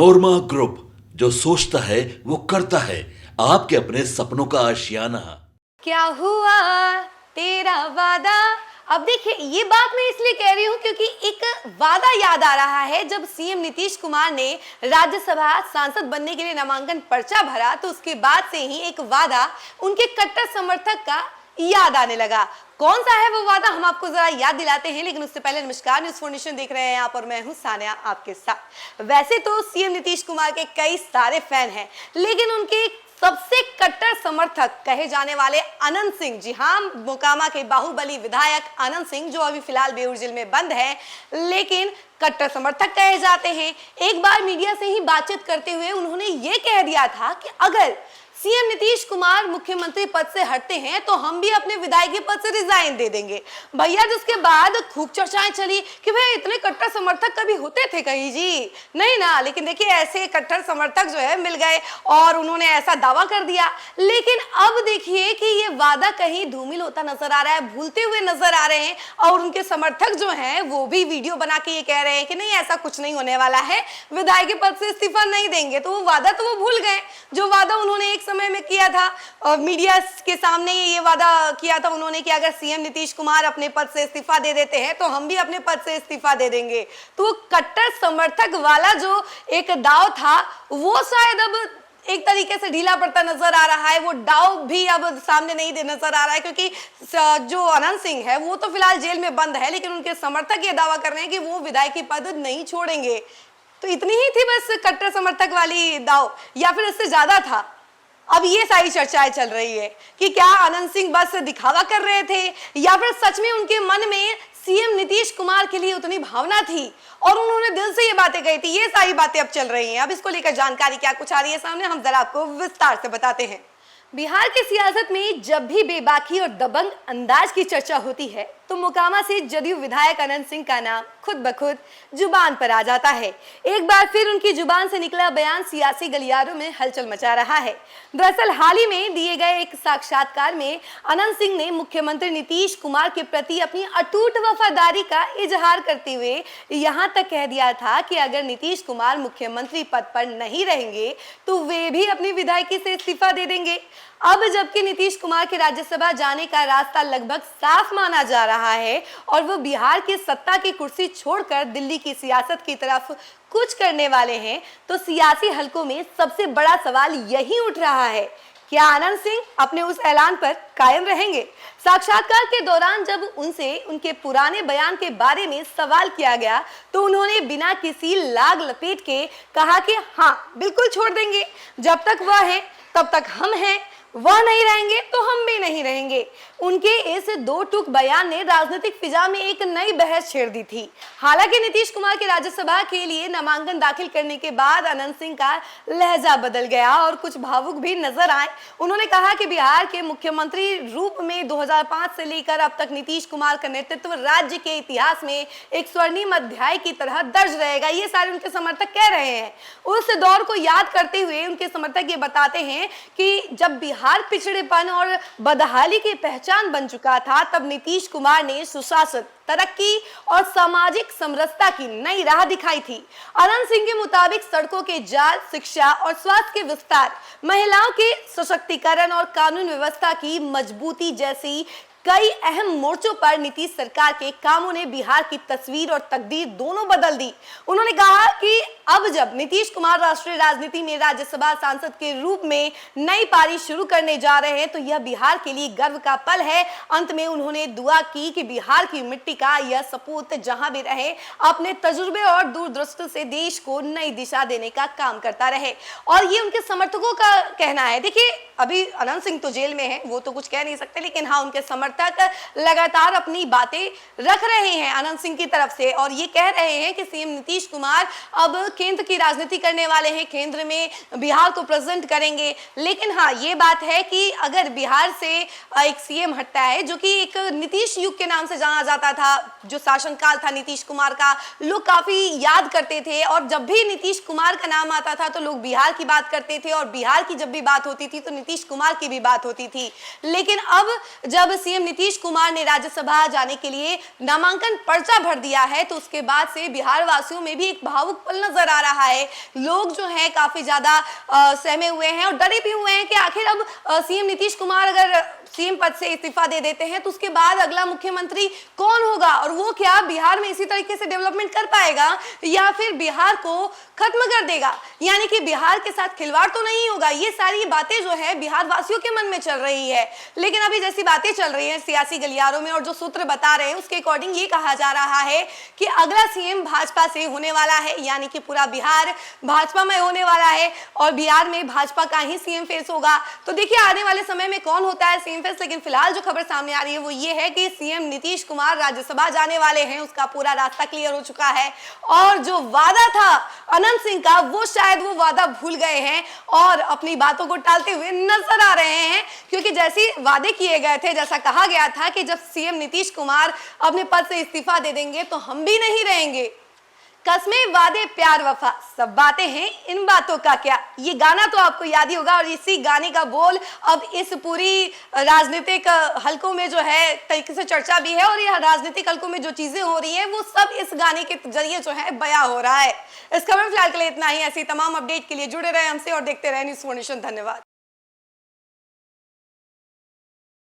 नोरमा group, जो सोचता है वो करता है। आपके अपने सपनों का आशियाना। क्या हुआ तेरा वादा। अब देखिए, ये बात मैं इसलिए कह रही हूँ क्योंकि एक वादा याद आ रहा है। जब सीएम नीतीश कुमार ने राज्यसभा सांसद बनने के लिए नामांकन पर्चा भरा तो उसके बाद से ही एक वादा उनके कट्टर समर्थक का याद आने लगा। कौन सा है वो वादा, हम आपको जरा याद दिलाते हैं, लेकिन उससे पहले नमस्कार, न्यूज़ 4 नेशन देख रहे हैं आप और मैं हूं सानिया आपके साथ। वैसे तो सीएम नीतीश कुमार के कई सारे फैन हैं, लेकिन उनके सबसे कट्टर समर्थक कहे जाने वाले अनंत सिंह, जी हाँ, मोकामा के बाहुबली विधायक अनंत सिंह, जो अभी फिलहाल बेऊर जेल में बंद है, लेकिन कट्टर समर्थक कहे जाते हैं। एक बार मीडिया से ही बातचीत करते हुए उन्होंने ये कह दिया था कि अगर सीएम नीतीश कुमार मुख्यमंत्री पद से हटते हैं तो हम भी अपने विधायकी पद से रिजाइन दे देंगे। भैया, जिसके बाद खूब चर्चाएं चली कि भैया इतने कट्टर समर्थक कभी होते थे कहीं? जी नहीं ना। लेकिन देखिए, ऐसे कट्टर समर्थक जो है मिल गए और उन्होंने ऐसा दावा कर दिया। लेकिन अब देखिए कि ये वादा कहीं धूमिल होता नजर आ रहा है, भूलते हुए नजर आ रहे हैं। और उनके समर्थक जो हैं वो भी वीडियो बना के ये कह रहे हैं कि नहीं, ऐसा कुछ नहीं होने वाला है, विधायकी पद से इस्तीफा नहीं देंगे। तो वो वादा तो वो भूल गए, जो वादा उन्होंने एक समय में किया था और मीडिया के सामने ये वादा किया था उन्होंने कि अगर सीएम नीतीश कुमार अपने पद से इस्तीफा दे देते हैं तो हम भी अपने पद से इस्तीफा दे देंगे। तो कट्टर समर्थक वाला जो एक दाव था वो शायद अब एक तरीके से ढीला पड़ता नजर आ रहा है। वो दाव भी अब सामने नहीं दे नजर आ रहा है, क्योंकि जो अनंत सिंह है वो तो फिलहाल जेल में बंद है, लेकिन उनके समर्थक ये दावा कर रहे हैं कि वो विधायकी पद नहीं छोड़ेंगे। तो इतनी ही थी बस कट्टर समर्थक वाली दाव, या फिर इससे ज्यादा था? अब ये सारी चर्चाएं चल रही है कि क्या अनंत सिंह बस दिखावा कर रहे थे या फिर सच में उनके मन में सीएम नीतीश कुमार के लिए उतनी भावना थी और उन्होंने दिल से ये बातें कही थी। ये सारी बातें अब चल रही हैं। अब इसको लेकर जानकारी क्या कुछ आ रही है सामने, हम जरा आपको विस्तार से बताते हैं। बिहार की सियासत में जब भी बेबाकी और दबंग अंदाज की चर्चा होती है तो मोकामा से जदयू विधायक अनंत सिंह का नाम खुद ब खुद जुबान पर आ जाता है। एक बार फिर उनकी जुबान से निकला बयान सियासी गलियारों में हलचल मचा रहा है। दरअसल हाल ही में दिए गए एक साक्षात्कार में अनंत सिंह ने मुख्यमंत्री नीतीश कुमार के प्रति अपनी अटूट वफादारी का इजहार करते हुए यहां तक कह दिया था कि अगर नीतीश कुमार मुख्यमंत्री पद पर नहीं रहेंगे तो वे भी अपनी विधायकी से इस्तीफा दे देंगे। अब जबकि नीतीश कुमार के राज्यसभा जाने का रास्ता लगभग साफ माना जा रहा है और वो बिहार की सत्ता की कुर्सी छोड़कर दिल्ली की सियासत की तरफ कुछ करने वाले हैं, तो सियासी हलकों में सबसे बड़ा सवाल यही उठ रहा है, क्या अनंत सिंह अपने उस ऐलान पर कायम रहेंगे? साक्षात्कार के दौरान जब उनसे उनके पुराने बयान के बारे में सवाल किया गया तो उन्होंने बिना किसी लाग लपेट के कहा कि हाँ, बिल्कुल छोड़ देंगे। जब तक वह है तब तक हम हैं, वह नहीं रहेंगे तो हम भी नहीं रहेंगे। उनके इस दो टूक बयान ने राजनीतिक फिजा में एक नई बहस छेड़ दी थी। हालांकि नीतीश कुमार के राज्यसभा के लिए नामांकन दाखिल करने के बाद अनंत सिंह का लहजा बदल गया और कुछ भावुक भी नजर आए। उन्होंने कहा कि बिहार के मुख्यमंत्री रूप में 2005 से लेकर अब तक नीतीश कुमार का नेतृत्व राज्य के इतिहास में एक स्वर्णिम अध्याय की तरह दर्ज रहेगा। ये सारे उनके समर्थक कह रहे हैं। उस दौर को याद करते हुए उनके समर्थक ये बताते हैं कि जब बिहार पिछड़ेपन और बदहाली की पहचान बन चुका था तब नीतीश कुमार ने सुशासन, तरक्की और सामाजिक समरसता की नई राह दिखाई थी। अनंत सिंह के मुताबिक सड़कों के जाल, शिक्षा और स्वास्थ्य के विस्तार, महिलाओं के सशक्तिकरण और कानून व्यवस्था की मजबूती जैसी कई अहम मोर्चों पर नीतीश सरकार के कामों ने बिहार की तस्वीर और तकदीर दोनों बदल दी। उन्होंने कहा कि अब जब नीतीश कुमार राष्ट्रीय राजनीति में राज्यसभा सांसद के रूप में नई पारी शुरू करने जा रहे हैं तो यह बिहार के लिए गर्व का पल है। अंत में उन्होंने दुआ की कि बिहार की मिट्टी का यह सपूत जहां भी रहे अपने तजुर्बे और दूरदृष्टि से देश को नई दिशा देने का काम करता रहे। और ये उनके समर्थकों का कहना है। देखिए, अभी अनंत सिंह तो जेल में है, वो तो कुछ कह नहीं सकते, लेकिन हाँ, उनके समर्थक लगातार अपनी बातें रख रहे हैं अनंत सिंह की तरफ से और ये कह रहे हैं कि सीएम नीतीश कुमार अब केंद्र की राजनीति करने वाले हैं, केंद्र में बिहार को प्रेजेंट करेंगे। लेकिन हाँ, ये बात है कि अगर बिहार से एक सीएम हटता है, जो कि एक नीतीश युग के नाम से जाना जाता था, जो शासनकाल था नीतीश कुमार का, लोग काफी याद करते थे और जब भी नीतीश कुमार का नाम आता था तो लोग बिहार की बात करते थे और बिहार की जब भी बात होती थी तो नीतीश कुमार की भी बात होती थी। लेकिन अब जब सीएम सीएम नीतीश कुमार ने राज्यसभा जाने के लिए नामांकन पर्चा भर दिया है, तो उसके बाद से बिहार वासियों में भी एक भावुक पल नजर आ रहा है। लोग जो हैं काफी ज्यादा सहमे हुए हैं और डरे भी हुए हैं कि आखिर अब सीएम नीतीश कुमार अगर सीएम पद से इस्तीफा दे देते हैं तो उसके बाद अगला मुख्यमंत्री कौन होगा, और वो क्या बिहार में इसी तरीके से डेवलपमेंट कर पाएगा या फिर बिहार को खत्म कर देगा, यानी कि बिहार के साथ खिलवाड़ तो नहीं होगा। ये सारी बातें जो है बिहार वासियों के मन में चल रही है। लेकिन अभी जैसी बातें चल रही हैं सियासी गलियारों में और जो सूत्र बता रहे हैं उसके अकॉर्डिंग ये कहा जा रहा है कि अगला सीएम भाजपा से होने वाला है, यानी कि पूरा बिहार भाजपा में होने वाला है और बिहार में भाजपा का ही सीएम फेस होगा। तो देखिए आने वाले समय में कौन होता है सीएम फेस, लेकिन फिलहाल जो खबर सामने आ रही है वो ये है कि सीएम नीतीश कुमार राज्यसभा जाने वाले हैं, उसका पूरा रास्ता क्लियर हो चुका है। और जो वादा था अनंत सिंह का, वो शायद वो वादा भूल गए हैं और अपनी बातों को टालते हुए नजर आ रहे हैं, क्योंकि जैसे वादे किए गए थे, जैसा कहा गया था कि जब सीएम नीतीश कुमार अपने पद से इस्तीफा दे देंगे तो हम भी नहीं रहेंगे। कस्में वादे प्यार वफा सब बातें हैं, इन बातों का क्या, ये गाना तो आपको याद ही होगा। और इसी गाने का बोल अब इस पूरी राजनीतिक हलकों में जो है तरीके से चर्चा भी है, और ये राजनीतिक हलकों में जो चीजें हो रही हैं वो सब इस गाने के जरिए जो है बयां हो रहा है। इस खबर में फिलहाल के लिए इतना ही। ऐसी तमाम अपडेट के लिए जुड़े रहे हमसे और देखते रहे न्यूज़ 4 नेशन। धन्यवाद।